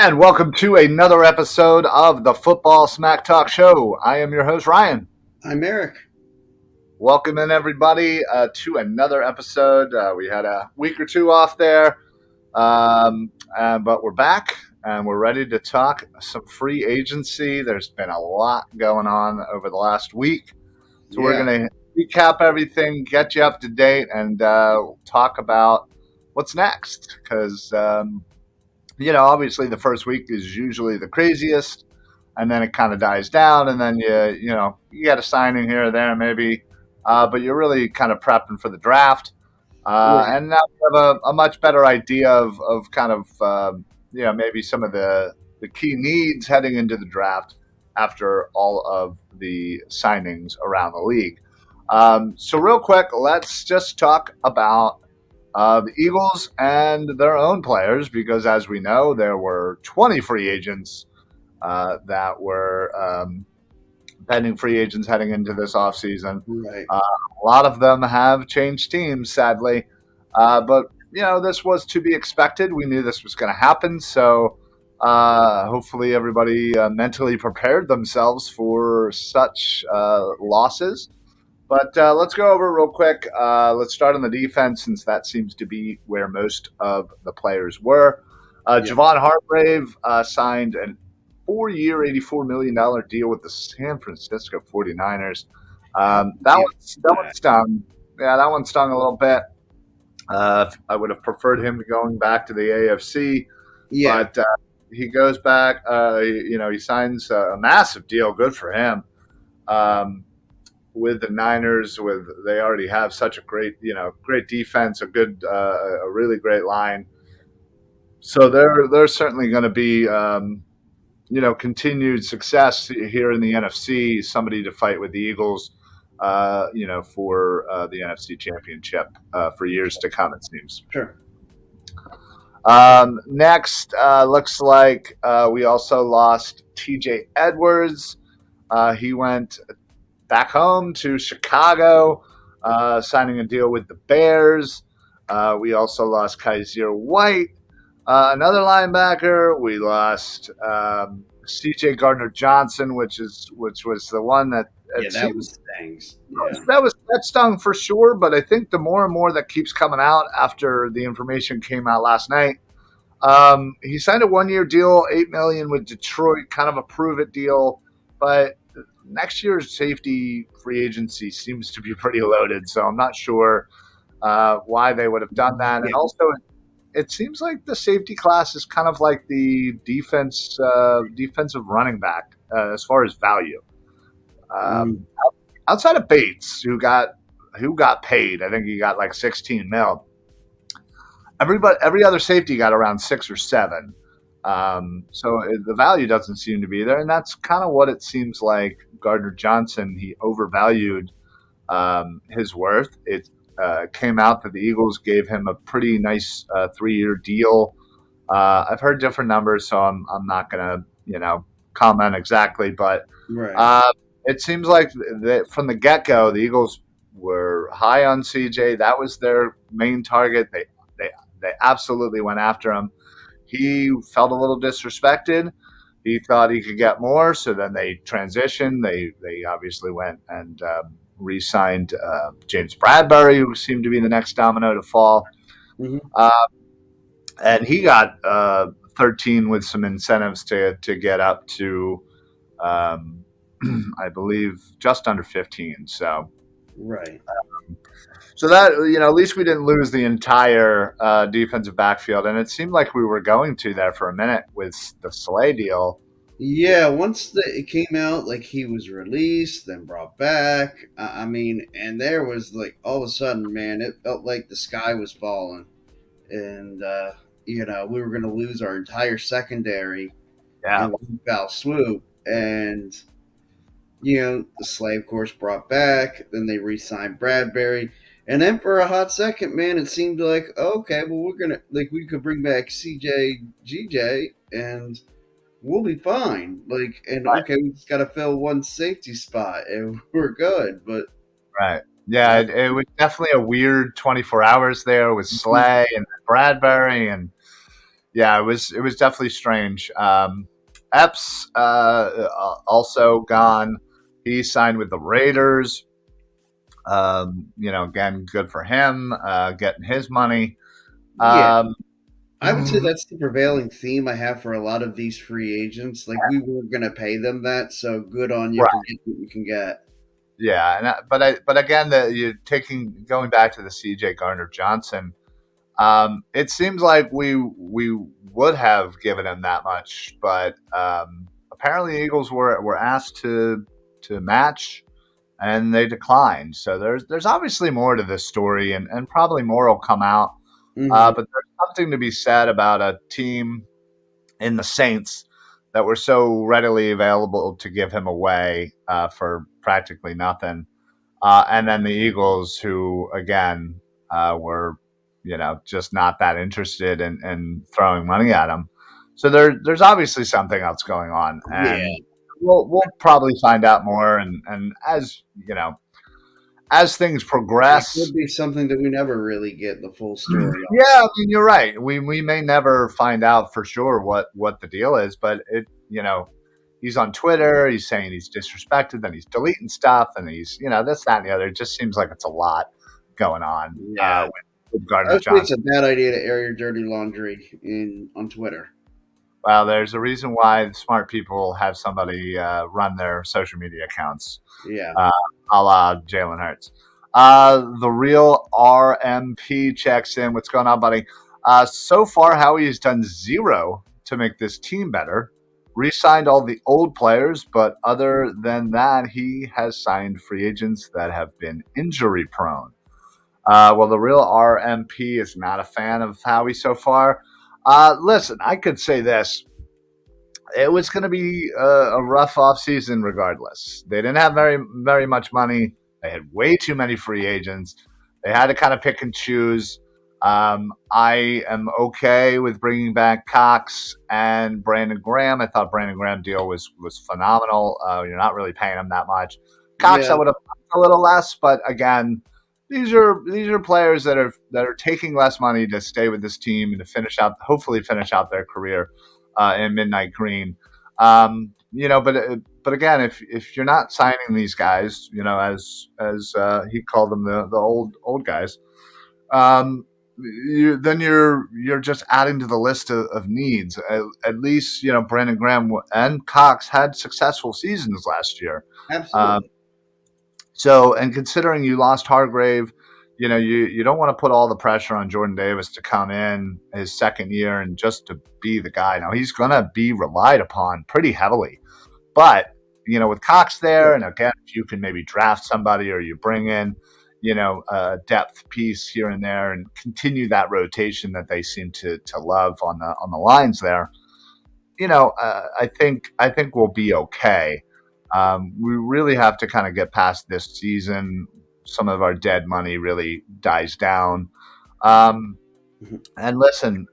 And welcome to another episode of the Football Smack Talk Show. I am your host, Ryan. I'm Eric. Welcome in, everybody, to another episode. We had a week or two off there, but we're back and we're ready to talk some free agency. There's been a lot going on over the last week. So we're Yeah, going to recap everything, get you up to date, and talk about what's next. Because obviously the first week is usually the craziest, and then it kind of dies down, and then you get a signing here or there maybe, but you're really kind of prepping for the draft, right. and now we have a much better idea of kind of maybe some of the key needs heading into the draft after all of the signings around the league. So real quick, let's just talk about the Eagles and their own players, because as we know, there were 20 free agents that were pending free agents heading into this offseason. Right. A lot of them have changed teams, sadly. But, this was to be expected. We knew this was going to happen. So hopefully everybody mentally prepared themselves for such losses. But let's go over it real quick. Let's start on the defense, since that seems to be where most of the players were. Yeah. Javon Hargrave signed a 4-year, $84 million deal with the San Francisco 49ers. That one stung. Yeah, that one stung a little bit. I would have preferred him going back to the AFC, Yeah. but he goes back. He signs a massive deal. Good for him. With the Niners, they already have such a great defense, a really great line. So they're certainly going to be continued success here in the NFC. Somebody to fight with the Eagles, for the NFC Championship for years to come. It seems. Sure. Next, looks like we also lost T.J. Edwards. He went back home to Chicago, signing a deal with the Bears. We also lost Kaiser White, another linebacker. We lost C.J. Gardner-Johnson, which was the one that That was stings. Yeah. that stung for sure. But I think the more and more that keeps coming out after the information came out last night, he signed a 1-year deal, $8 million with Detroit, kind of a prove it deal, but next year's safety free agency seems to be pretty loaded, so I'm not sure why they would have done that. And also, it seems like the safety class is kind of like the defensive running back as far as value. Outside of Bates, who got paid, I think he got like 16 mil. Every other safety got around 6 or 7. So the value doesn't seem to be there, and that's kind of what it seems like. Gardner-Johnson, he overvalued his worth. It came out that the Eagles gave him a pretty nice 3-year deal. I've heard different numbers, so I'm not going to comment exactly, but Right. it seems like that from the get-go, the Eagles were high on CJ. That was their main target. They absolutely went after him. He felt a little disrespected. He thought he could get more, so then they transitioned. They obviously went and re-signed James Bradbury, who seemed to be the next domino to fall. Mm-hmm. And he got 13 with some incentives to get up to, I believe, just under 15. So. Right. So that, at least we didn't lose the entire defensive backfield, and it seemed like we were going to there for a minute with the Slay deal. Yeah. Once it came out, like he was released, then brought back. And there was like all of a sudden, man, it felt like the sky was falling, and we were going to lose our entire secondary Yeah, in one foul swoop, and the Slay, of course, brought back. Then they re-signed Bradbury, and then for a hot second, man, it seemed like okay, well, we could bring back CJ, GJ, and we'll be fine. right. Okay, we just got to fill one safety spot, and we're good. But Right. Yeah, it was definitely a weird 24 hours there with Mhm. Slay and Bradbury, and Yeah, it was definitely strange. Epps also gone. He signed with the Raiders. Again, good for him, getting his money. Yeah, Um, I would say that's the prevailing theme I have for a lot of these free agents. Like we weren't going to pay them that, so good on you right. for getting what you can get. Yeah, but again, you're taking going back to the C.J. Gardner Johnson. It seems like we would have given him that much, but apparently the Eagles were asked to match, and they declined. So there's obviously more to this story, and probably more will come out. Hmm. But there's something to be said about a team in the Saints that were so readily available to give him away for practically nothing. And then the Eagles, who again were, just not that interested in throwing money at him. So there's obviously something else going on, Yeah, and we'll probably find out more. And as as things it progress, could be something that we never really get the full story on. yeah, I mean you're right. We may never find out for sure what the deal is, but he's on Twitter. He's saying he's disrespected, then he's deleting stuff, and he's this, that, and the other. It just seems like it's a lot going on Yeah, with I Gardner would say it's Johnson. a bad idea to air your dirty laundry in on Twitter. Well, there's a reason why smart people have somebody run their social media accounts, Yeah, uh, a la Jalen Hurts. The real RMP checks in. What's going on, buddy? So far, Howie has done zero to make this team better. Re-signed all the old players, but other than that, he has signed free agents that have been injury prone. Well, the real RMP is not a fan of Howie so far. Listen, I could say this: it was going to be a rough offseason regardless. They didn't have very much money. They had way too many free agents. They had to kind of pick and choose. I am okay with bringing back Cox and Brandon Graham. I thought Brandon Graham deal was phenomenal. You're not really paying him that much. Cox, I yeah, would have a little less, but again, these are players that are taking less money to stay with this team and to hopefully finish out their career in Midnight Green. But again, if you're not signing these guys, as he called them, the old guys, um, then you're just adding to the list of needs. At least Brandon Graham and Cox had successful seasons last year. Um, absolutely. and considering you lost Hargrave, you don't want to put all the pressure on Jordan Davis to come in his second year and just to be the guy. Now he's going to be relied upon pretty heavily, but with Cox there, and again, if you can maybe draft somebody or you bring in, a depth piece here and there, and continue that rotation that they seem to love on the lines there, I think we'll be okay. We really have to kind of get past this season. Some of our dead money really dies down. Um, and listen,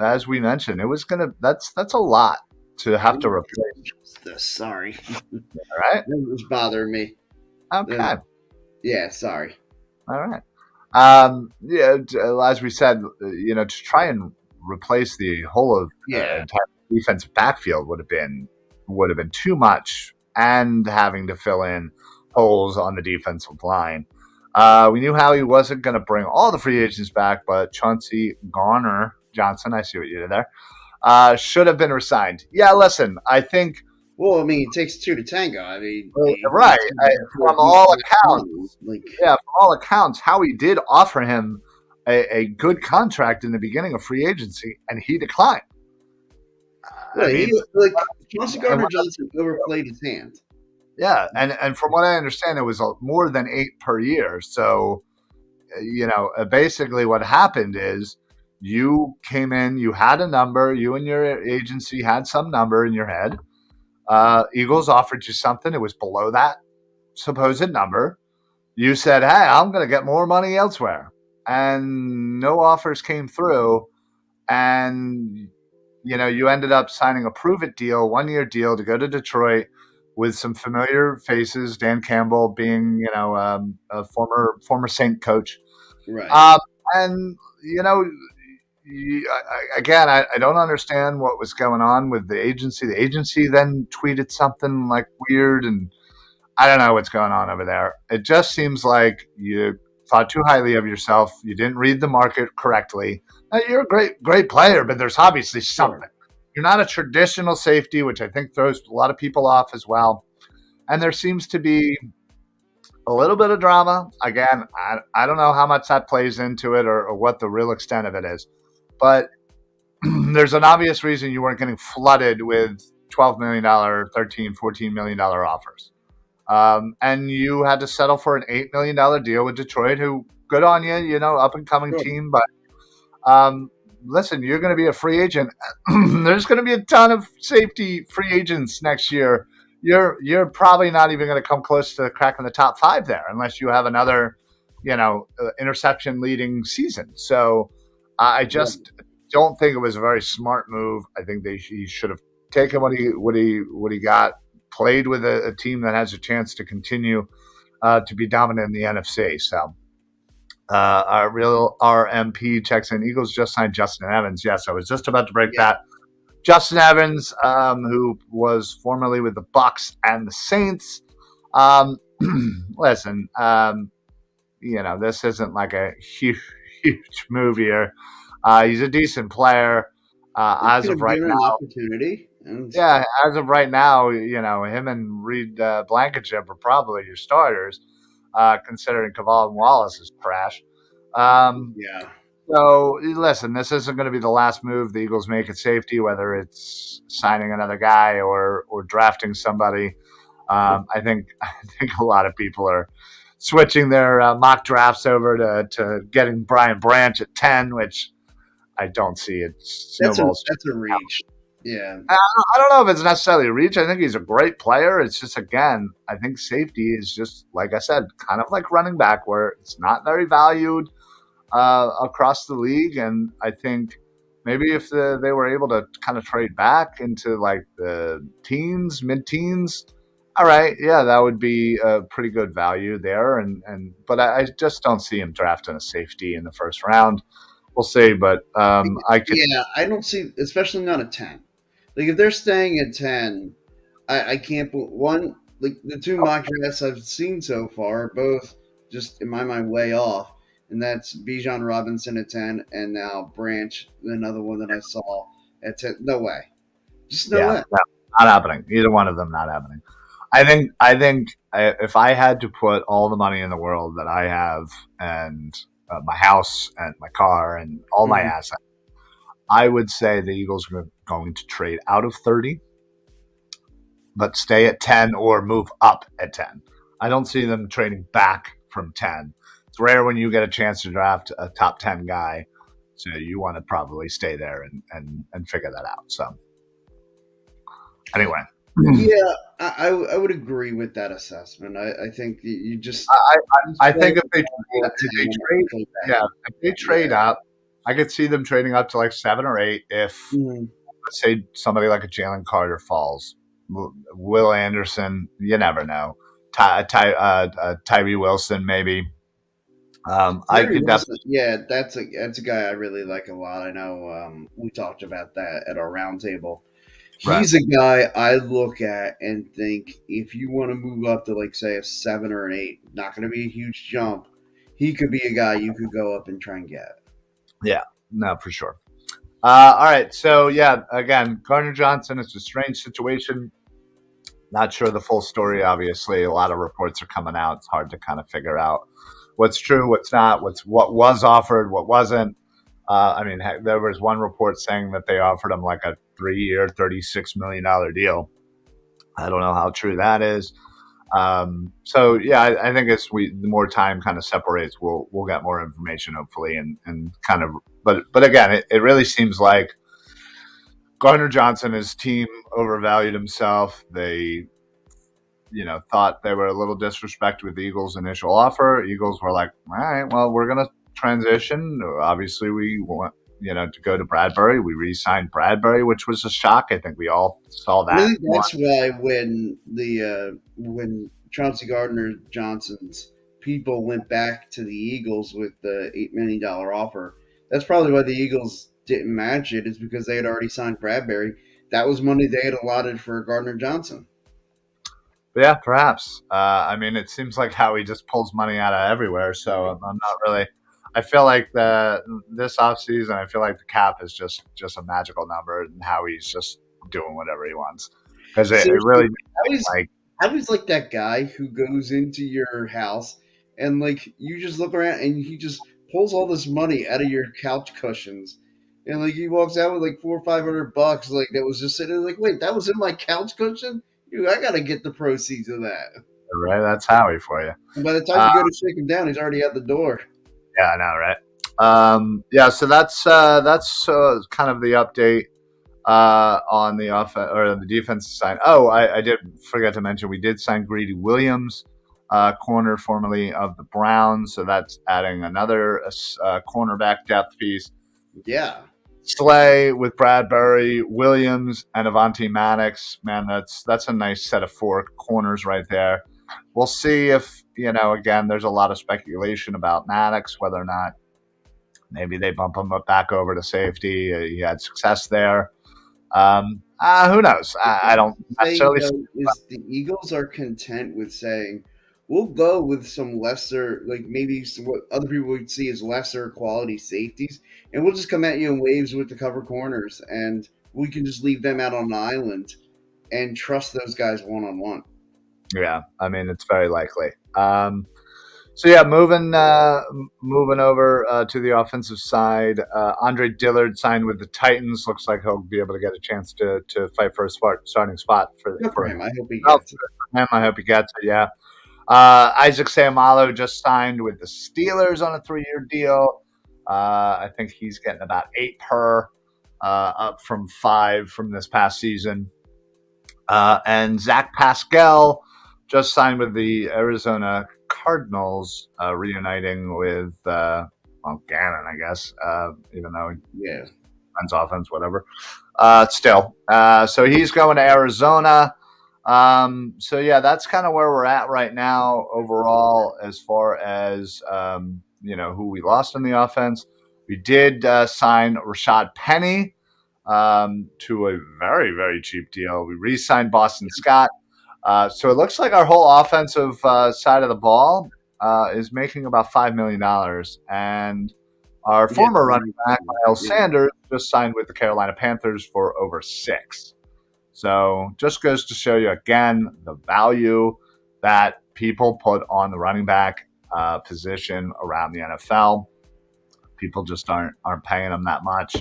as we mentioned, it was gonna. That's a lot to have to replace. Sorry, All right. that was bothering me. Okay. Yeah, sorry. All right. Yeah. As we said, to try and replace the whole of Yeah, entire defensive backfield would have been too much, and having to fill in holes on the defensive line. We knew how he wasn't going to bring all the free agents back, but Chauncey Garner Johnson, I see what you did there, should have been resigned. Yeah, listen, I think well, I mean, it takes two to tango. I mean, right. From all accounts, like, yeah, from all accounts, Howie did offer him a good contract in the beginning of free agency, and he declined. I well, mean, Chauncey and Gardner Johnson overplayed his hand. yeah, and from what I understand, it was more than 8 per year. So, basically, what happened is you came in, you had a number, you and your agency had some number in your head. Eagles offered you something; it was below that supposed number. You said, "Hey, I'm going to get more money elsewhere," and no offers came through, and you ended up signing a prove it deal, 1 year deal to go to Detroit with some familiar faces. Dan Campbell being, a former Saint coach, Right. um, and again, I don't understand what was going on with the agency. The agency then tweeted something like weird, and I don't know what's going on over there. It just seems like you thought too highly of yourself. You didn't read the market correctly. You're a great player, but there's obviously Sure. something. You're not a traditional safety, which I think throws a lot of people off as well. And there seems to be a little bit of drama. Again, I don't know how much that plays into it or what the real extent of it is. But there's an obvious reason you weren't getting flooded with $12 million, 13, $14 million offers. And you had to settle for an $8 million deal with Detroit, who, good on you, up and coming Sure. team. But listen, you're going to be a free agent. There's going to be a ton of safety free agents next year. You're probably not even going to come close to cracking the top five there unless you have another, interception leading season. So I Right. just don't think it was a very smart move. I think he should have taken what he got, played with a team that has a chance to continue to be dominant in the NFC. So our real RMP checks in. Eagles just signed Justin Evans. Yes, I was just about to break Yeah. that. Justin Evans, who was formerly with the Bucks and the Saints. Um, listen, this isn't like a huge move here. He's a decent player. They As could of have right given an now, opportunity, and yeah, as of right now, him and Reed Blankenship are probably your starters, considering Caval and Wallace is trash. Um, yeah, so listen, this isn't going to be the last move the Eagles make at safety, whether it's signing another guy or drafting somebody. I think a lot of people are switching their mock drafts over to getting Brian Branch at 10, which I don't see. It snowballs. that's a reach. Yeah, I don't know if it's necessarily a reach. I think he's a great player. It's just, again, I think safety is just, like I said, kind of like running back, where it's not very valued across the league. And I think maybe if they were able to kind of trade back into like the teens, mid teens, all right, yeah, that would be a pretty good value there. But I just don't see him drafting a safety in the first round. We'll see, but I could, yeah. I don't see, especially not a 10. Like if they're staying at 10, I can't put one. Like the two mock drafts I've seen so far, are both just in my mind way off, and that's Bijan Robinson at 10, and now Branch, another one that I saw at 10. No way, just no yeah, way. no, not happening. Either one of them not happening. I think if I had to put all the money in the world that I have and my house and my car and all my Mhm. assets, I would say the Eagles are going to trade out of 30, but stay at 10 or move up at 10. I don't see them trading back from 10. It's rare when you get a chance to draft a top 10 guy. So you want to probably stay there and figure that out. So anyway, Yeah, I would agree with that assessment. I think you just I, you I play think at if 10 they and trade, play back yeah, up. if they trade Yeah. up, I could see them trading up to like 7 or 8. If, Mhm. let's say, somebody like a Jalen Carter falls, Will Anderson, you never know. Tyree Wilson, maybe. I Terry could Wilson, definitely, yeah, that's a guy I really like a lot. I know we talked about that at our roundtable. right. He's a guy I look at and think if you want to move up to like say a 7 or an 8, not going to be a huge jump. He could be a guy you could go up and try and get. Yeah, no, for sure. All right. So, yeah, again, Gardner Johnson, it's a strange situation. Not sure the full story, obviously. A lot of reports are coming out. It's hard to kind of figure out what's true, what's not, what was offered, what wasn't. I mean, heck, there was one report saying that they offered him like a 3 year, $36 million deal. I don't know how true that is. So yeah, I think as the more time kind of separates, we'll get more information hopefully, and kind of. But again, it really seems like Gardner Johnson, his team overvalued himself. They thought they were a little disrespect with the Eagles' initial offer. Eagles were like, all right, well, we're gonna transition. Obviously, we want to go to Bradbury. We re-signed Bradbury, which was a shock. I think we all saw And I that think one. that's why when Chauncey Gardner Johnson's people went back to the Eagles with the $8 million offer, That's probably why the Eagles didn't match it, is because they had already signed Bradbury. That was money they had allotted for Gardner Johnson. But yeah, perhaps. I mean, it seems like how he just pulls money out of everywhere. So I'm not really. I feel like the this offseason, I feel like the cap is just a magical number, and how he's just doing whatever he wants because it Seriously, really I was like I was like that guy who goes into your house and like you just look around and he just pulls all this money out of your couch cushions. And like he walks out with like 400 or 500 bucks, like that was just sitting there, like, wait, that was in my couch cushion? Dude, I gotta get the proceeds of that. right. That's Howie for you. And by the time Uh, you go to shake him down, he's already out the door. yeah, I know, right? Yeah, so that's kind of the update on the offense or the defensive side. Oh, I did forget to mention we did sign Greedy Williams, corner formerly of the Browns, so that's adding another cornerback depth piece. Yeah. Slay with Bradbury, Williams, and Avante Maddox. Man, that's a nice set of four corners right there. We'll see if again, there's a lot of speculation about Maddox, whether or not maybe they bump him back over to safety. He had success there. Who knows? I don't Thing necessarily. though is the Eagles are content with saying we'll go with some lesser, like maybe what other people would see as lesser quality safeties, and we'll just come at you in waves with the cover corners, and we can just leave them out on an island and trust those guys one on one. Yeah, I mean it's very likely. So yeah, moving over to the offensive side. Andre Dillard signed with the Titans. Looks like he'll be able to get a chance to fight for a starting spot Good for for him. I hope he well, gets it. for him. I hope he gets it. Yeah. Isaac Seumalo just signed with the Steelers on a 3-year deal. I think he's getting about 8 per, up from 5 from this past season. And Zach Pascal just signed with the Arizona Cardinals, reuniting with Gannon, I guess, even though he Yeah. runs offense, whatever. Still, so he's going to Arizona. So yeah, that's kind of where we're at right now overall, as far as who we lost in the offense. We did sign Rashad Penny to a very, very cheap deal. We re-signed Boston Scott. So it looks like our whole offensive side of the ball is making about $5 million, and our Yeah. former running back Miles Yeah. Sanders just signed with the Carolina Panthers for over 6. So just goes to show you again the value that people put on the running back position around the NFL. People just aren't paying them that much,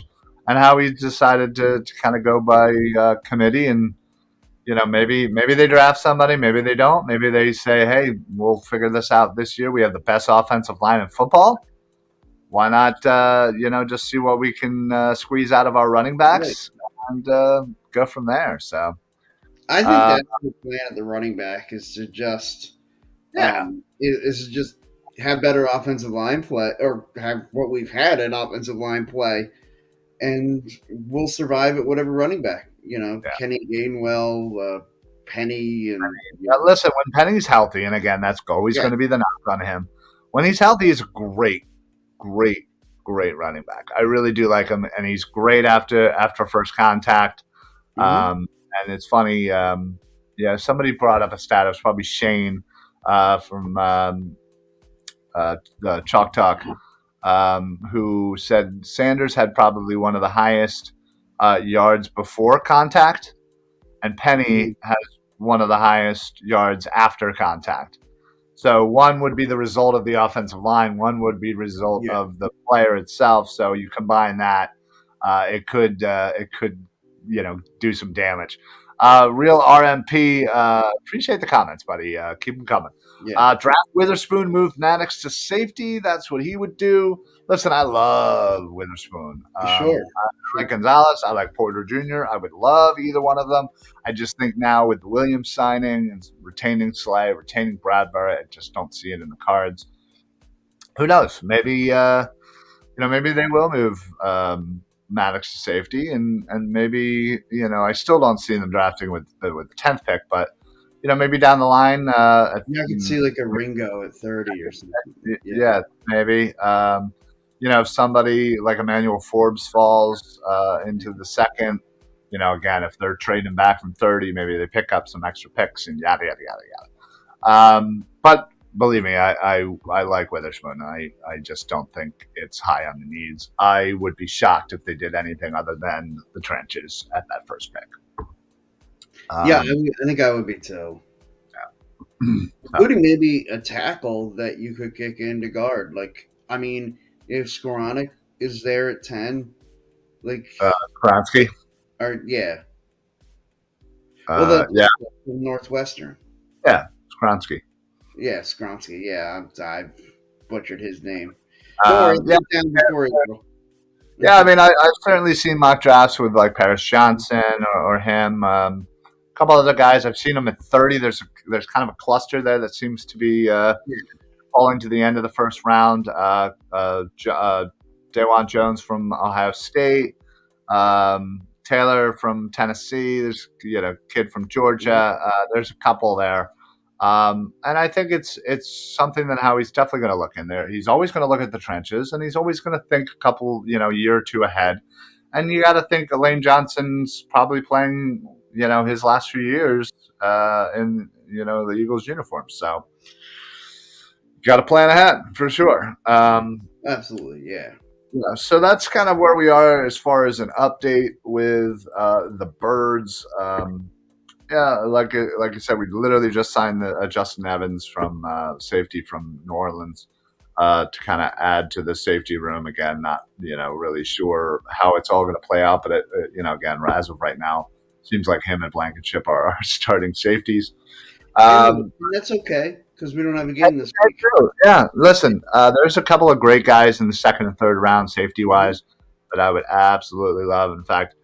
and how he decided to kind of go by committee. And maybe they draft somebody, maybe they don't. Maybe they say, hey, we'll figure this out this year. We have the best offensive line in football. Why not just see what we can squeeze out of our running Right. backs and go from there. So I think uh, that's the plan at the running back is to just yeah. is to just have better offensive line play or have what we've had in offensive line play, and we'll survive at whatever running back. You know, Yeah. Kenny Gainwell, Penny, and Listen, when Penny's healthy, and again, that's always yeah, going to be the knock on him. When he's healthy, he's a great, great, great running back. I really do like him, and he's great after first contact. hmm And it's funny, yeah. Somebody brought up a stat. It was probably Shane from the Chalk Talk, who said Sanders had probably one of the highest yards before contact, and Penny has one of the highest yards after contact. So one would be the result of the offensive line, one would be result yeah, of the player itself. So you combine that, it could do some damage. Real RMP, appreciate the comments, buddy. Keep them coming. yeah, Draft Witherspoon moved Maddox to safety. That's what he would do. Listen, I love Witherspoon. sure, I like sure. Gonzalez. I like Porter Jr. I would love either one of them. I just think now with the Williams signing and retaining Slay, retaining Bradbury, I just don't see it in the cards. Who knows? Maybe they will move Maddox to safety, and maybe I still don't see them drafting with the 10th pick, but maybe down the line, Yeah, I could see like a Ringo at 30 or something. Yeah, yeah, maybe. if somebody like Emmanuel Forbes falls into the second, again, if they're trading back from 30, maybe they pick up some extra picks and yada yada yada yada. But believe me, I like Witherspoon. I just don't think it's high on the needs. I would be shocked if they did anything other than the trenches at that first pick. Yeah, I think I would be too. Including maybe a tackle that you could kick into guard. Like, I mean, if Skoranek is there at 10, like, Kronsky. or yeah. Well, the Yeah, Northwestern. yeah, Kronsky. Yeah, Skronsky. Yeah, I butchered his name. Don't worry, Yeah, down before you. yeah. I mean, I've certainly seen mock drafts with like Paris Johnson or him. A couple other guys. I've seen them at 30. There's kind of a cluster there that seems to be falling to the end of the first round. Dawan Jones from Ohio State, Taylor from Tennessee. There's kid from Georgia. There's a couple there, and I think it's something that Howie's definitely going to look in there. He's always going to look at the trenches, and he's always going to think a couple year or two ahead. And you got to think Lane Johnson's probably playing his last few years in the Eagles uniform, so got to plan ahead for sure. Absolutely, yeah. So that's kind of where we are as far as an update with the Birds. Yeah, like you said, we literally just signed Justin Evans from safety from New Orleans to kind of add to the safety room again. Not really sure how it's all going to play out, but again, as of right now, seems like him and Blankenship are our starting safeties. That's okay because we don't have a game this week. Yeah, listen, there's a couple of great guys in the second and third round, safety wise, that I would absolutely love. In fact,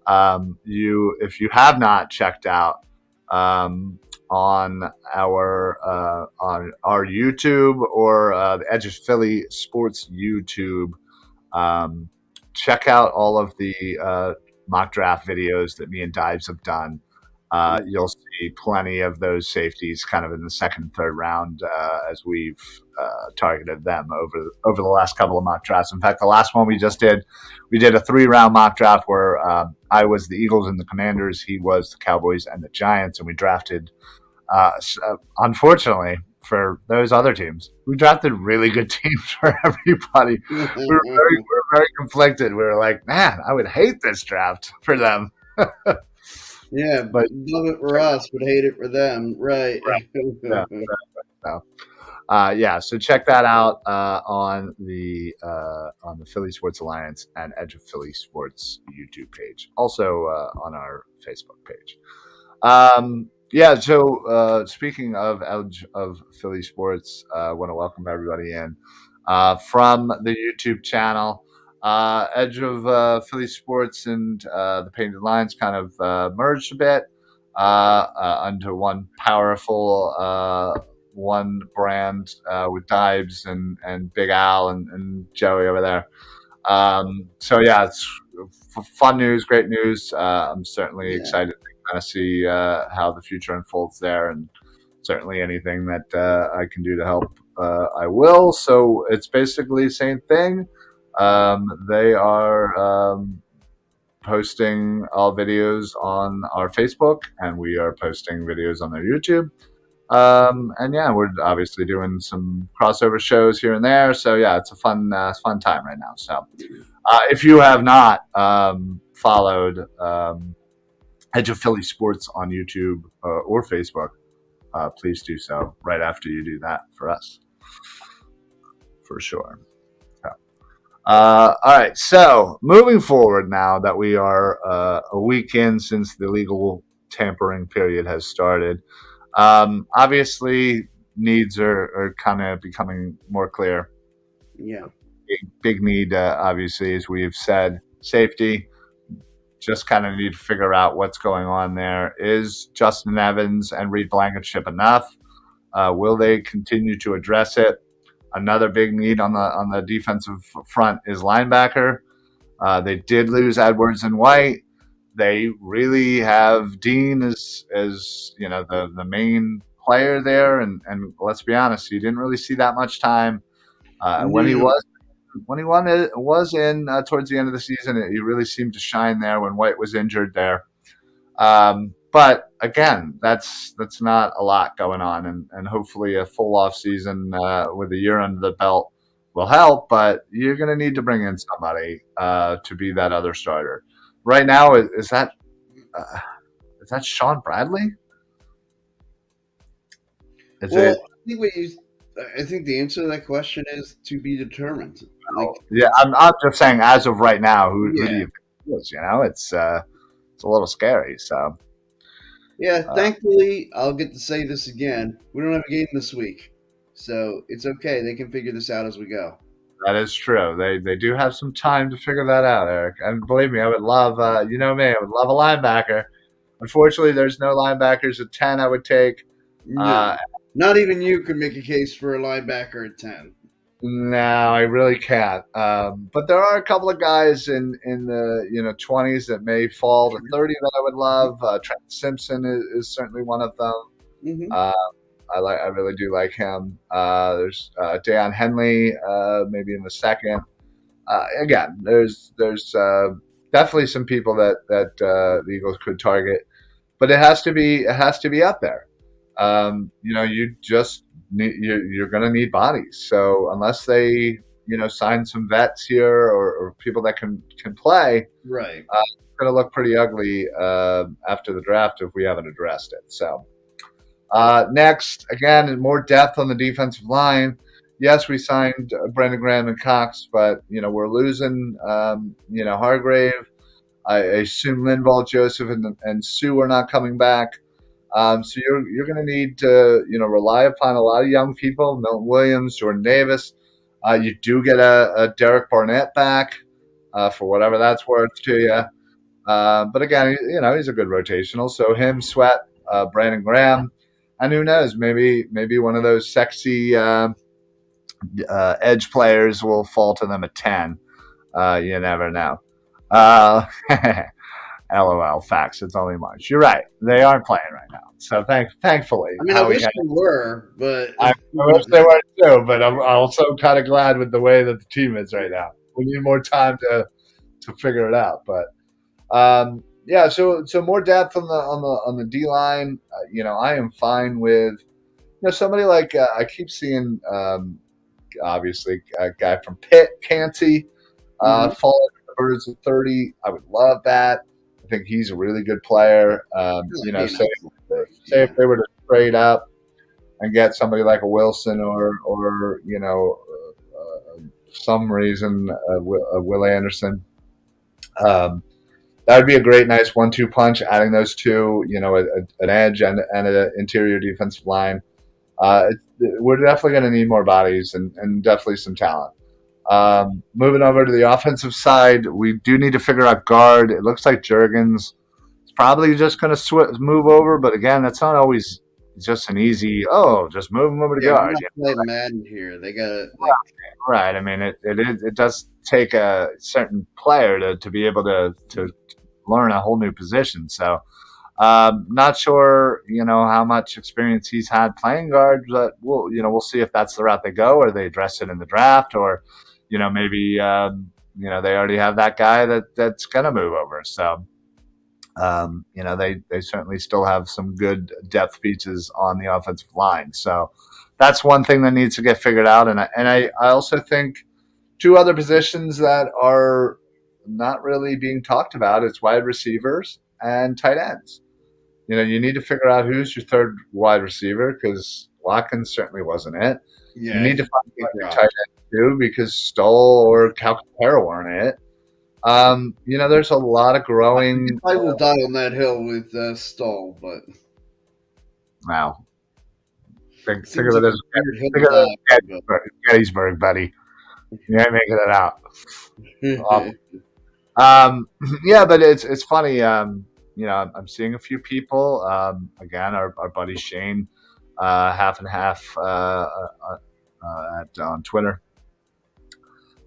if you have not checked out on our YouTube or the Edge of Philly Sports YouTube, check out all of the mock draft videos that me and Dives have done. You'll see plenty of those safeties kind of in the second and third round as we've targeted them over the last couple of mock drafts. In fact, the last one we did a 3-round mock draft where I was the Eagles and the Commanders, he was the Cowboys and the Giants, and we drafted, unfortunately, for those other teams, we drafted really good teams for everybody. we were very conflicted. We were like, man, I would hate this draft for them. Yeah, but love it for us, but hate it for them, right? So check that out on the Philly Sports Alliance and Edge of Philly Sports YouTube page, also on our Facebook page. So speaking of Edge of Philly Sports, I want to welcome everybody in from the YouTube channel. Edge of Philly Sports and the Painted Lines kind of merged a bit under one powerful one brand with Dibes and Big Al and Joey over there. It's fun news, great news. I'm certainly excited to kind of see how the future unfolds there, and certainly anything that I can do to help, I will. So it's basically the same thing. They are posting all videos on our Facebook, and we are posting videos on their YouTube. We're obviously doing some crossover shows here and there. So it's a fun time right now. So if you have not followed Edge of Philly Sports on YouTube or Facebook, please do so right after you do that for us, for sure. All right, so moving forward now that we are a week in since the legal tampering period has started, obviously needs are kind of becoming more clear. Yeah. Big need, obviously, as we've said, safety. Just kind of need to figure out what's going on there. Is Justin Evans and Reed Blankenship enough? Will they continue to address it? Another big need on the defensive front is linebacker. They did lose Edwards and White. They really have Dean as the main player there, and let's be honest, he didn't really see that much time when he was. when he was in towards the end of the season, he really seemed to shine there when White was injured there. But again, that's not a lot going on, and hopefully a full off season with a year under the belt will help. But you're going to need to bring in somebody to be that other starter. Right now, uh, is that Sean Bradley? Is Well, it? I think the answer to that question is to be determined. Like, Yeah, I'm just saying as of right now, who do yeah, you think it is? You know, it's a little scary. So yeah. uh, Thankfully, I'll get to say this again. We don't have a game this week, so it's okay. They can figure this out as we go. that is true. They do have some time to figure that out, Eric. And believe me, I would love you know me, I would love a linebacker. Unfortunately, there's no linebackers at 10. I would take. No, Uh, not even you could make a case for a linebacker at 10. no, I really can't. But there are a couple of guys in the 20s that may fall to 30 that I would love. Trent Simpson is certainly one of them. Hmm. Uh, I really do like him. There's Deion Henley, maybe in the second. Again, there's definitely some people that the Eagles could target, but it has to be up there. You just you're going to need bodies. So unless they sign some vets here or people that can play, Right. it's going to look pretty ugly after the draft if we haven't addressed it. So. Next, again, more depth on the defensive line. Yes, we signed Brandon Graham and Cox, but we're losing. Hargrave. I assume Linval, Joseph, and Sue are not coming back. So you're going to need to rely upon a lot of young people. Milton Williams, Jordan Davis. You do get a Derek Barnett back for whatever that's worth to you. But again, he's a good rotational. So him, Sweat, Brandon Graham, and who knows, maybe one of those sexy edge players will fall to them at 10. You never know. Uh, LOL. Facts. It's only March. You're right. They aren't playing right now. So thankfully, I mean, I wish they were, but I wish they were too. But I'm also kind of glad with the way that the team is right now. We need more time to figure it out. But yeah, so more depth on the D line. I am fine with somebody like I keep seeing obviously a guy from Pitt, Cansey, Mhm. falling to the birds at 30. I would love that. I think he's a really good player. Like being Say if yeah. they were to trade up and get somebody like a Wilson or some reason Will Anderson. Um, that would be a great, nice 1-2 punch. Adding those two, an edge and an interior defensive line. We're definitely going to need more bodies and definitely some talent. Moving over to the offensive side, we do need to figure out guard. It looks like Jurgens is probably just going to move over, but again, that's not always just an easy. Oh, just move him over to Yeah, we're guard. not You playing Madden here. They got to know? Right. I mean, it does take a certain player to be able to learn a whole new position. So not sure, how much experience he's had playing guard, but we'll see if that's the route they go, or they address it in the draft, or maybe they already have that guy that's gonna move over. So they certainly still have some good depth pieces on the offensive line. So that's one thing that needs to get figured out. And I also think two other positions that are not really being talked about is wide receivers and tight ends. You need to figure out who's your third wide receiver because Watkins certainly wasn't it. You yeah, need to he find get your tight dropped. end too because Stoll or Calcaterra weren't it. There's a lot of growing. I will die on that hill with Stoll, but Wow, it think seems of like it a as weird hill to think of it die. as Gettysburg, buddy. You ain't making it out. But Awful. Yeah, but it's funny. I'm seeing a few people. Again, our buddy Shane, half and half on Twitter,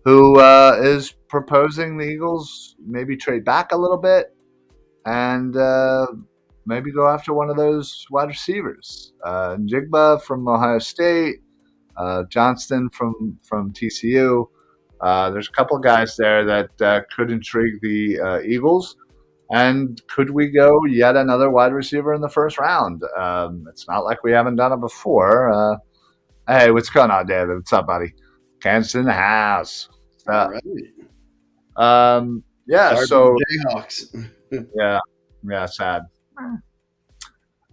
who is proposing the Eagles maybe trade back a little bit and maybe go after one of those wide receivers. Jigba from Ohio State, Johnston from TCU. There's a couple of guys there that could intrigue the Eagles. And could we go yet another wide receiver in the first round? It's not like we haven't done it before. Hey, what's going on, David? What's up, buddy? Kansas in the house. All right. Yeah, Sorry for so the Jayhawks. yeah, yeah, sad.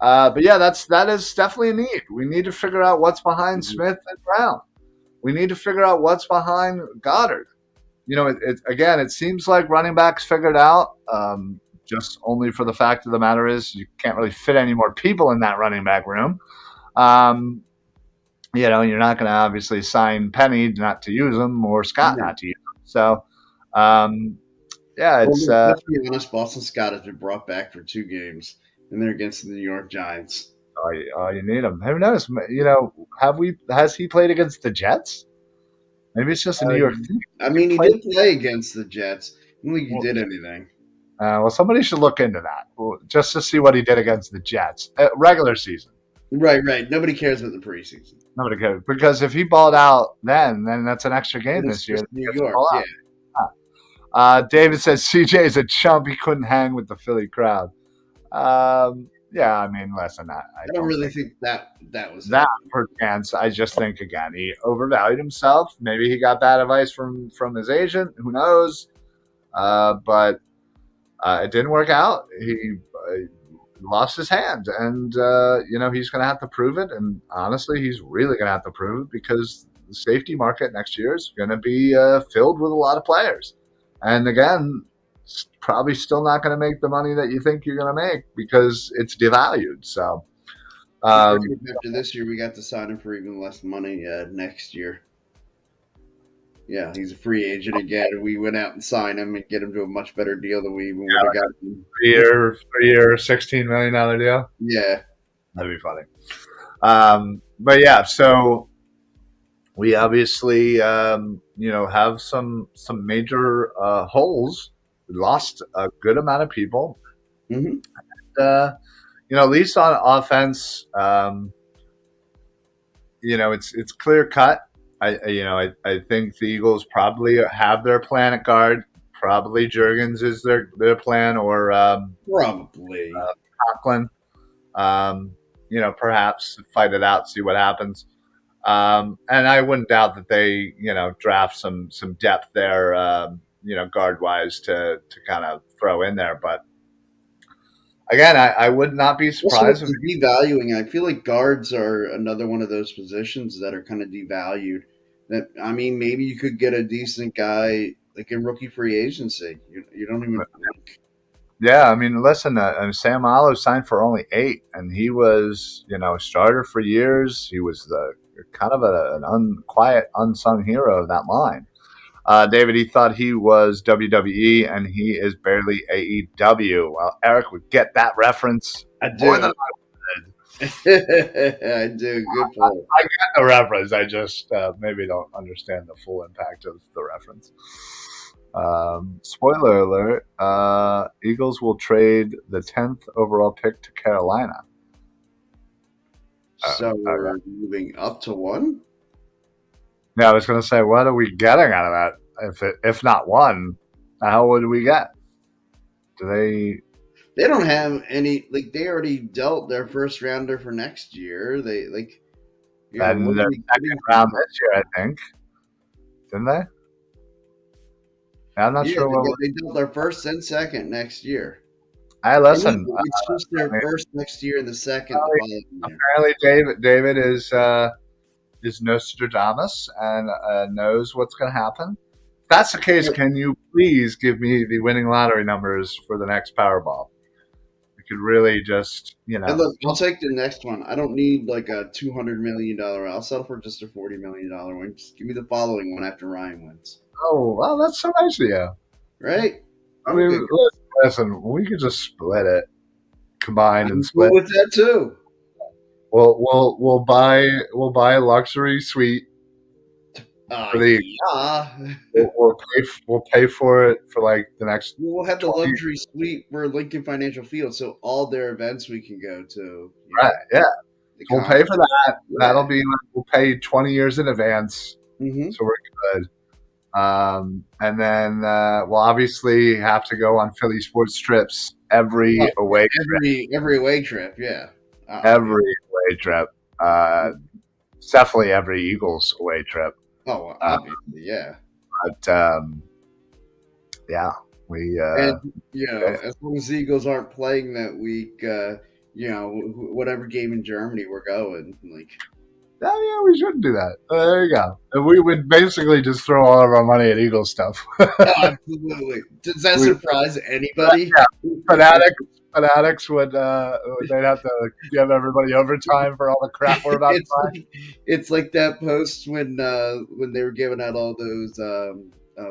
But yeah, that is definitely a need. We need to figure out what's behind Smith and Brown. We need to figure out what's behind Goddard. Again, it seems like running backs figured out. Just only for the fact of the matter is you can't really fit any more people in that running back room. You're not going to obviously sign Penny not to use them or Scott not to use them. So, it's. Let's be honest, Boston Scott has been brought back for 2 games, and they're against the New York Giants. You need him. Who knows? Has he played against the Jets? Maybe it's just a New York thing. I mean, he did play against the Jets. I don't think he did anything. Well, somebody should look into that just to see what he did against the Jets. Regular season. Right. Nobody cares about the preseason. Nobody cares. Because if he balled out then that's an extra game this year. New York, yeah. David says CJ is a chump. He couldn't hang with the Philly crowd. Yeah, I mean, listen, I don't really think that was that perchance. I just think, again, he overvalued himself. Maybe he got bad advice from his agent. Who knows? But it didn't work out. He lost his hand, and he's going to have to prove it. And honestly, he's really going to have to prove it because the safety market next year is going to be filled with a lot of players. And again, it's probably still not going to make the money that you think you're going to make because it's devalued. So after this year, we got to sign him for even less money next year. Yeah, he's a free agent again. We went out and signed him and get him to a much better deal than we even would have gotten. 3-year, $16 million deal. Yeah, that'd be funny. But yeah, so we obviously have some major holes. We lost a good amount of people. Mm-hmm. And, at least on offense, it's clear cut. I think the Eagles probably have their plan at guard. Probably Juergens is their plan, or probably Conklin. Perhaps fight it out, see what happens. And I wouldn't doubt that they, draft some depth there, guard wise to kind of throw in there. But again, I would not be surprised if devaluing. I feel like guards are another one of those positions that are kind of devalued. That maybe you could get a decent guy like in rookie free agency. You don't even think. Yeah, listen, Sam Allo signed for only 8, and he was, a starter for years. He was the kind of an quiet, unsung hero of that line. David, he thought he was WWE, and he is barely AEW. Well, Eric would get that reference. I do. More than I do. Good point. I get the reference. I just maybe don't understand the full impact of the reference. Spoiler alert, Eagles will trade the 10th overall pick to Carolina. So we're moving up to 1? Yeah, I was going to say, what are we getting out of that? If not 1, how would we get? Do they... They don't have any, they already dealt their first rounder for next year. They, and their second round this year, I think. Didn't they? I'm not sure what... They dealt their first and second next year. Listen. It's just their first next year and the second. Apparently, David is Nostradamus and knows what's going to happen. If that's the case, can you please give me the winning lottery numbers for the next Powerball? We could really just, And look, I'll take the next one. I don't need like a $200 million. I'll settle for just a $40 million one. Just give me the following one after Ryan wins. Oh, well, that's so nice of you. Right? Listen, we could just split it, combine and split. With that too. We'll buy a luxury suite. We'll pay for it for like the next. We'll have the luxury suite for Lincoln Financial Field, so all their events we can go to. Right? Yeah. We'll pay for that. Yeah. That'll be we'll pay 20 years in advance, so we're good. And then we'll obviously have to go on Philly sports trips Oh, every away every away trip, yeah. every away trip. Uh, Definitely every Eagles away trip. Oh, Uh, obviously, yeah. but yeah, we And as long as the Eagles aren't playing that week, whatever game in Germany we're going, like, oh yeah, we shouldn't do that. There you go. And we would basically just throw all of our money at Eagles stuff. oh, absolutely. Does that we, surprise anybody? yeah, fanatics would they'd have to give everybody overtime for all the crap we're about to it's buy. like it's like that post when they were giving out all those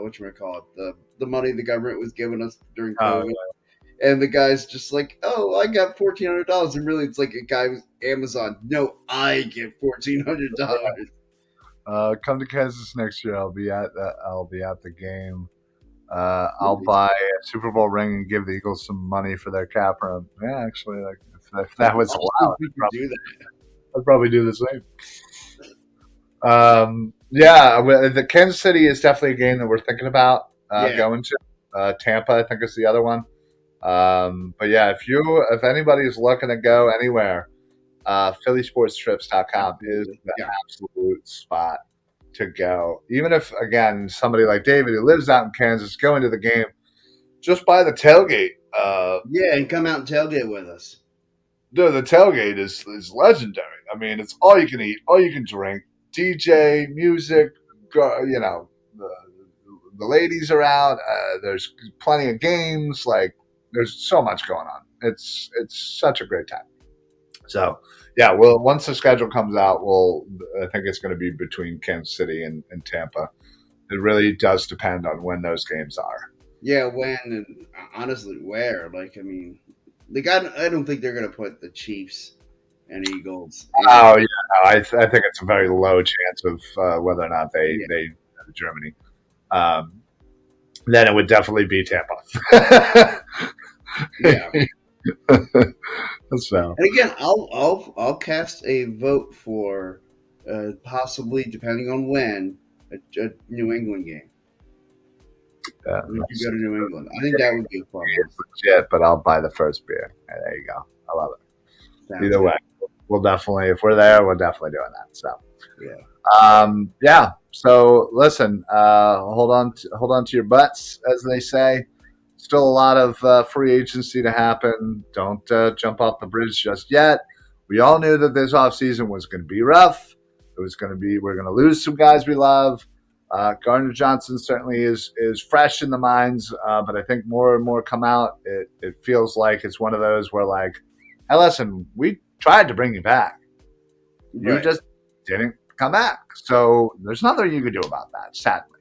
what you call it, the money the government was giving us during Oh COVID, and the guy's just like, "Oh, I got $1,400," and really, it's like a guy with Amazon. No, I get $1,400. come to Kansas next year. I'll be at the game. I'll buy a Super Bowl ring and give the Eagles some money for their cap room. Yeah, actually, like if that was Honestly, allowed, we could do that. I'd probably do the same. Yeah, the Kansas City is definitely a game that we're thinking about Yeah, going to. Tampa, I think, is the other one. But yeah, if anybody is looking to go anywhere, phillysportstrips.com is absolutely. the Yeah, absolute spot to go. Even if, again, somebody like David who lives out in Kansas going to the game, just by the tailgate. yeah, and come out and tailgate with us. Dude, the tailgate is legendary. I mean, it's all you can eat, all you can drink, DJ, music, the, the ladies are out. There's plenty of games. Like, there's so much going on. It's such a great time. So, yeah, well, once the schedule comes out, I think it's going to be between Kansas City and Tampa. It really does depend on when those games are. Yeah, when and honestly, where? Like, I mean, I don't think they're gonna put the Chiefs and Eagles in. Oh yeah, no, I think it's a very low chance of whether or not Yeah, they Germany. Um, then it would definitely be Tampa. yeah. So And again, I'll cast a vote for possibly, depending on when, a New England game. We could that's go to New England. I think that would be a fun one. legit. But I'll buy the first beer. There you go. I love it. Sounds Either way, good. we'll definitely if we're there, we're definitely doing that. So. Yeah. Yeah. So listen, hold on to your butts, as they say. Still a lot of free agency to happen. Don't jump off the bridge just yet. We all knew that this offseason was going to be rough. It was going to be we're going to lose some guys we love. Gardner Johnson certainly is fresh in the minds, but I think more and more come out. It feels like it's one of those where like, hey, listen, we tried to bring you back. You Right. just didn't come back. So there's nothing you could do about that, sadly.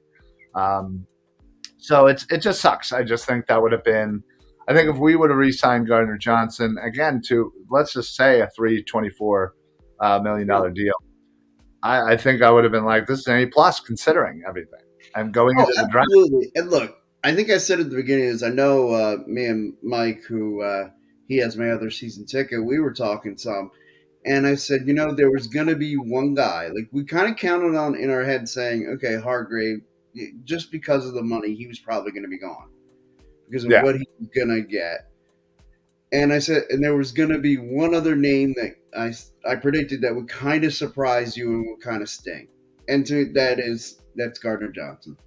Um, so it just sucks. I just think that would have been. I think if we would have re-signed Gardner Johnson again to let's just say a $324 million deal, I think I would have been like, this is an A plus considering everything and going Oh, into the draft. absolutely. And look, I think I said at the beginning is I know me and Mike, who he has my other season ticket. We were talking some, and I said, there was going to be one guy. Like, we kind of counted on in our head saying, okay, Hargrave, just because of the money, he was probably going to be gone because of Yeah, what he was going to get. And I said, and there was going to be one other name that I predicted that would kind of surprise you and would kind of sting. And that's Gardner Johnson.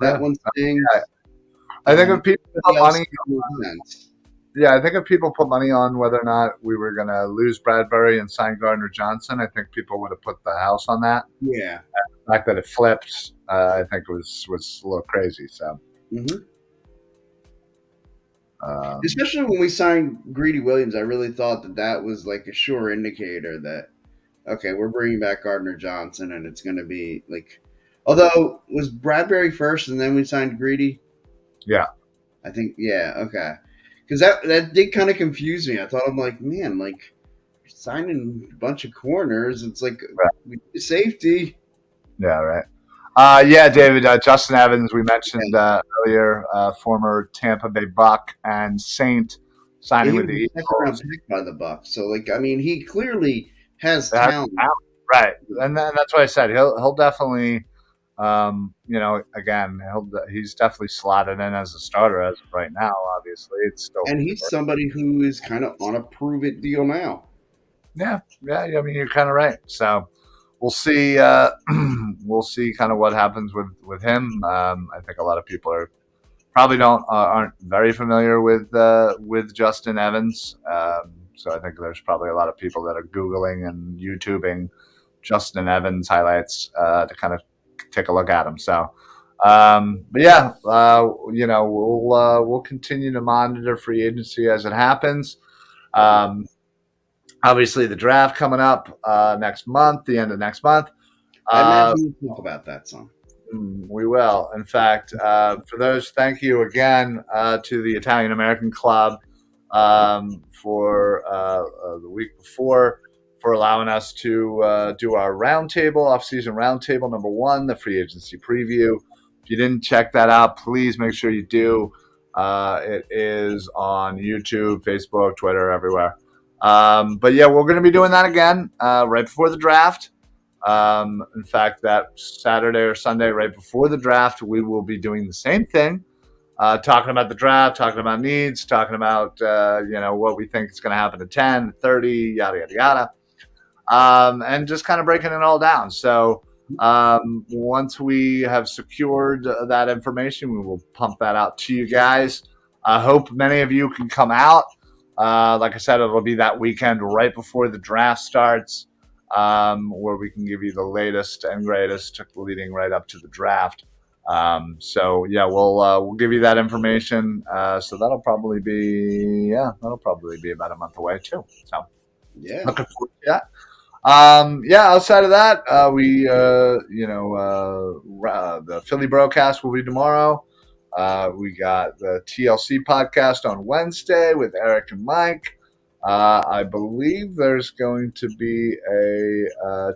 That yeah. one Yeah. stings. I think if people put Everybody else money, makes sense. yeah, I think if people put money on whether or not we were going to lose Bradbury and sign Gardner Johnson, I think people would have put the house on that. Yeah. The fact that it flipped, I think was a little crazy. So, hmm um, Especially when we signed Greedy Williams, I really thought that was like a sure indicator that okay, we're bringing back Gardner Johnson, and it's going to be like. Although was Bradbury first, and then we signed Greedy. yeah, I think yeah, okay, because that did kind of confuse me. I thought I'm like, man, like you're signing a bunch of corners. It's like right. we need safety. Yeah, right. Yeah, David, Justin Evans, we mentioned Yeah. earlier, former Tampa Bay Buck and Saint Yeah, signing he with was the a second round Eagles. pick by the Bucks. So like, I mean, he clearly has That's talent. out. Right, and that's what I said. He'll definitely, again, he's definitely slotted in as a starter as of right now. Obviously, it's still And he's somebody who is kind of on a prove it deal now. yeah. I mean, you're kind of right. So we'll see. We'll see kind of what happens with him. I think a lot of people probably aren't very familiar with Justin Evans. So I think there's probably a lot of people that are Googling and YouTubing Justin Evans highlights to kind of take a look at him. So, but yeah, we'll continue to monitor free agency as it happens. Um, Obviously, the draft coming up next month, the end of next month. I Uh, imagine we'll talk about that some. we will. In fact, for those, thank you again to the Italian American Club for the week before for allowing us to do our roundtable, off-season roundtable number 1, the free agency preview. If you didn't check that out, please make sure you do. It is on YouTube, Facebook, Twitter, everywhere. But yeah, we're going to be doing that again right before the draft. In fact, that Saturday or Sunday, right before the draft, we will be doing the same thing, talking about the draft, talking about needs, talking about what we think is going to happen at 10, 30, yada yada yada, and just kind of breaking it all down. So once we have secured that information, we will pump that out to you guys. I hope many of you can come out. Like I said, it'll be that weekend right before the draft starts. Where we can give you the latest and greatest leading right up to the draft. So yeah, we'll give you that information. So that'll probably be about a month away too. So Yeah. looking forward to that. Outside of that, the Philly broadcast will be tomorrow. We got the TLC podcast on Wednesday with Eric and Mike. I believe there's going to be a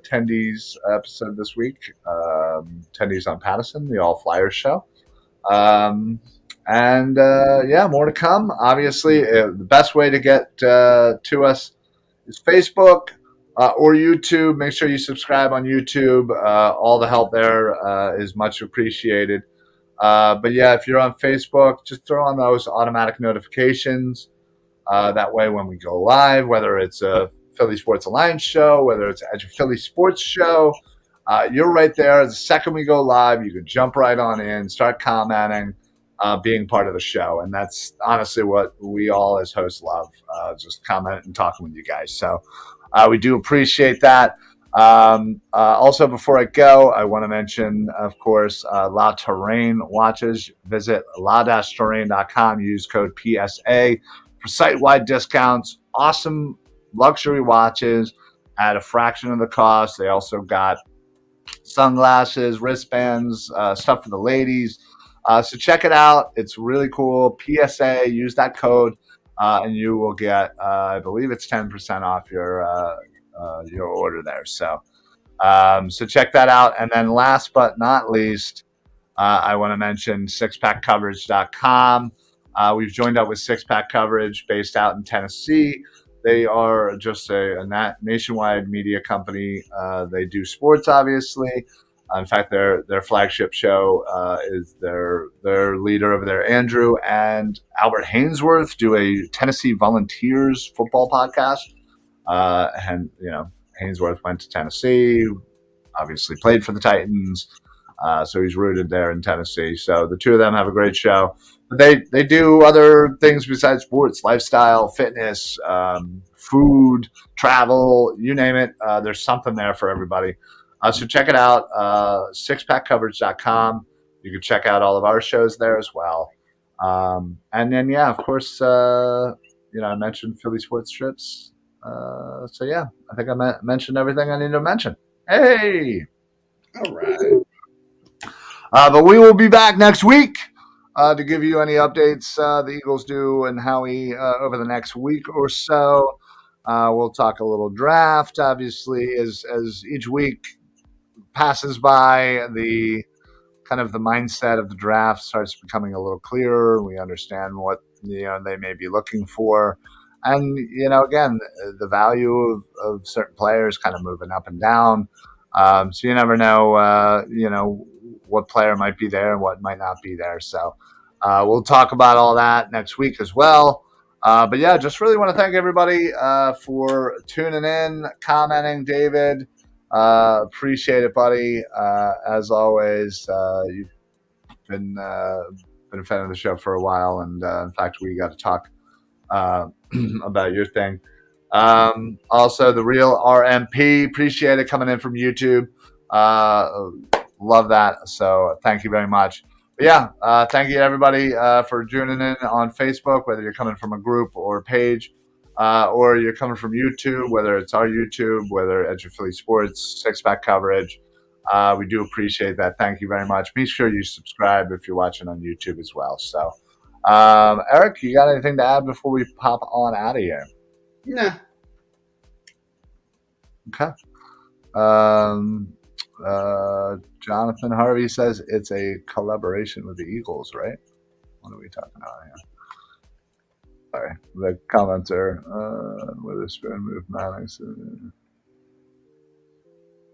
Tendies episode this week. Tendies on Pattison, the All Flyers show. More to come. Obviously, the best way to get to us is Facebook or YouTube. Make sure you subscribe on YouTube. All the help there is much appreciated. But yeah, if you're on Facebook, just throw on those automatic notifications. That way, when we go live, whether it's a Philly Sports Alliance show, whether it's a Philly Sports show, you're right there. The second we go live, you can jump right on in, start commenting, being part of the show. And that's honestly what we all as hosts love, just commenting and talking with you guys. So we do appreciate that. Also, before I go, I want to mention, of course, La Terrain watches. Visit la-terrain.com. Use code PSA for site-wide discounts. Awesome luxury watches at a fraction of the cost. They also got sunglasses, wristbands, stuff for the ladies. So check it out. It's really cool. PSA, use that code, and you will get, I believe it's 10% off your order there. So check that out. And then last but not least, I want to mention sixpackcoverage.com. We've joined up with Six Pack Coverage based out in Tennessee. They are just a nationwide media company. They do sports, obviously. In fact, their flagship show is their leader over there, Andrew and Albert Hainsworth, do a Tennessee Volunteers football podcast. And Hainsworth went to Tennessee, obviously played for the Titans, so he's rooted there in Tennessee. So the two of them have a great show. But they do other things besides sports, lifestyle, fitness, food, travel, you name it. There's something there for everybody. So check it out, sixpackcoverage.com. You can check out all of our shows there as well. And then, yeah, of course, I mentioned Philly Sports Strips. So, yeah, I think I mentioned everything I need to mention. Hey! All right. But we will be back next week to give you any updates the Eagles do and Howie over the next week or so. We'll talk a little draft, obviously, as each week passes by. The kind of the mindset of the draft starts becoming a little clearer. We understand what they may be looking for. And, again, the value of certain players kind of moving up and down. So you never know, what player might be there and what might not be there. So we'll talk about all that next week as well. But yeah, just really want to thank everybody for tuning in, commenting. David, appreciate it, buddy. As always, you've been a fan of the show for a while, and in fact, we got to talk about your thing. Also, the real RMP, appreciate it coming in from YouTube. Love that. So thank you very much. But yeah, thank you to everybody for tuning in on Facebook, whether you're coming from a group or a page, or you're coming from YouTube, whether it's our YouTube, whether it's your Philly Sports Six Pack coverage. We do appreciate that. Thank you very much. Be sure you subscribe if you're watching on YouTube as well. So, Eric, you got anything to add before we pop on out of here? Nah. Okay. Jonathan Harvey says it's a collaboration with the Eagles, right? What are we talking about here? Sorry, the commenter with a spoon move Maddox.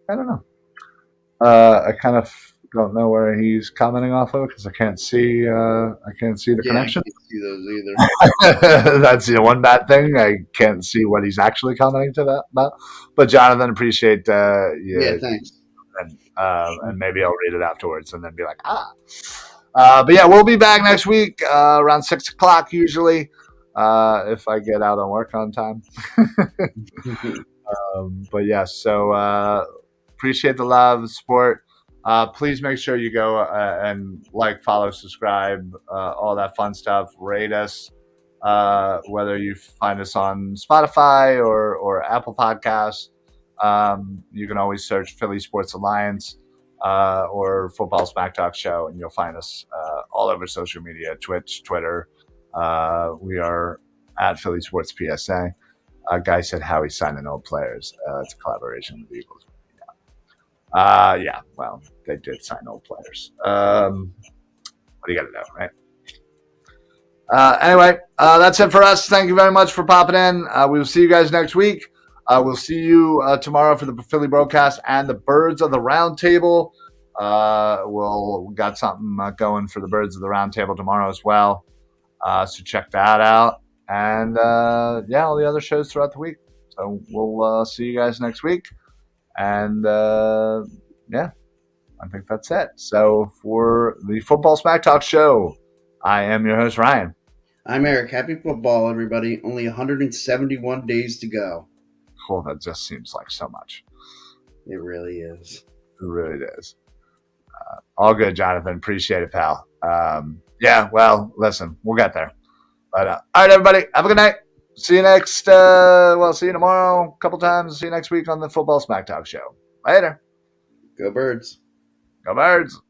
I don't know. I kind of don't know where he's commenting off of because I can't see the connection. I can't see those either. That's the one bad thing. I can't see what he's actually commenting to that about. But Jonathan, appreciate yeah, thanks. And maybe I'll read it afterwards and then be like, but yeah, we'll be back next week around 6 o'clock usually if I get out on work on time. But yeah, so appreciate the love, the support. Please make sure you go and like, follow, subscribe, all that fun stuff. Rate us, whether you find us on Spotify or Apple Podcasts. You can always search Philly Sports Alliance or Football Smack Talk Show, and you'll find us all over social media, Twitch, Twitter. We are at Philly Sports PSA. A guy said how he's signing old players. It's a collaboration with the Eagles. Yeah, well, they did sign old players. What do you got to know, right? Anyway, that's it for us. Thank you very much for popping in. We will see you guys next week. We'll see you tomorrow for the Philly broadcast and the Birds of the Round Table. We'll got something going for the Birds of the Round Table tomorrow as well. So check that out. And yeah, all the other shows throughout the week. So we'll see you guys next week. And yeah, I think that's it. So for the Football Smack Talk Show, I am your host, Ryan. I'm Eric. Happy football, everybody. Only 171 days to go. Cool, that just seems like so much. It really is. It really is. All good, Jonathan. Appreciate it, pal. Yeah, well, listen, we'll get there. But all right, everybody, have a good night. See you next, see you tomorrow a couple times. See you next week on the Football Smack Talk Show. Later. Go Birds. Go Birds.